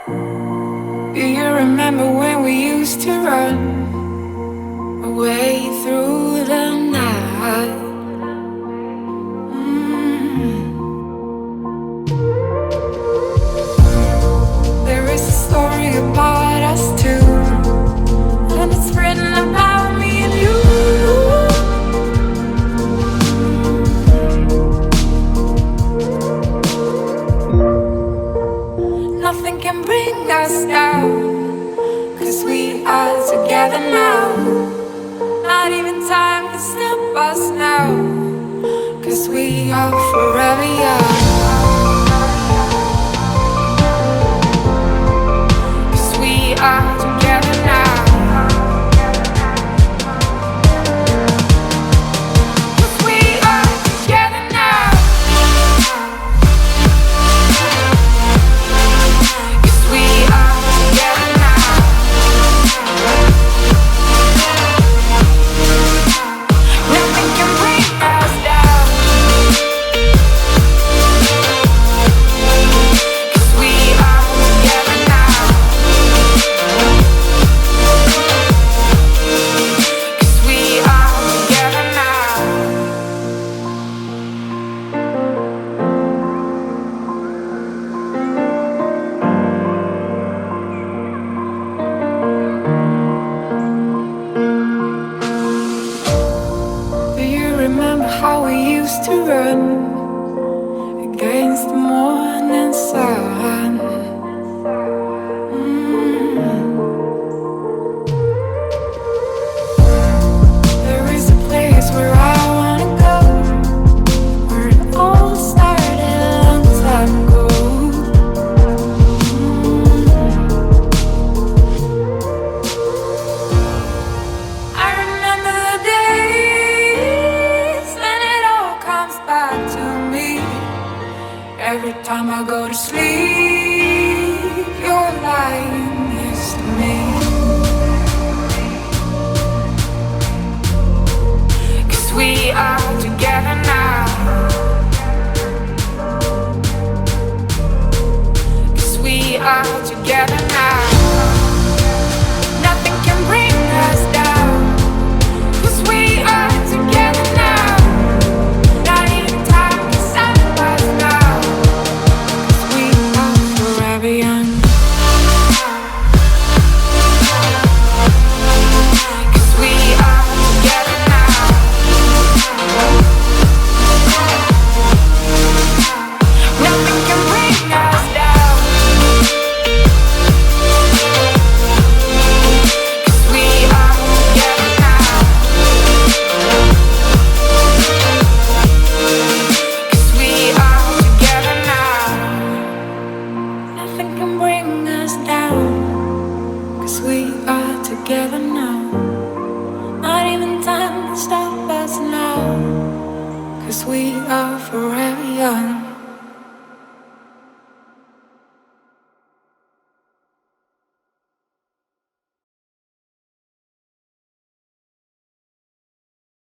Do you remember when we used to run away through the night? There is a story about us two, and it's written about me and you. Nothing can bring us down, 'cause we are together now. Not even time can stop us now, 'cause we are forever young. 'Cause we are together now. 'Cause we are together now. 'Cause we are together now. Nothing can bring us down. 'Cause we are together now. 'Cause we are together now. Do you remember how we used to run against the morning sun? There is a place where I wanna go, where it all started a long time ago. I remember the days when it all comes back to me. Every time I go to sleep, you're lying next to me. 'Cause we are together now. 'Cause we are together now. Nothing can bring us down. 'Cause we are together now. Not even time can stop us now. 'Cause we are forever young. 'Cause we are together now. Nothing can bring us down. 'Cause we are together now. 'Cause we are together now. Nothing can bring us down. 'Cause we are together now. Not even time can stop us now. 'Cause we are forever young.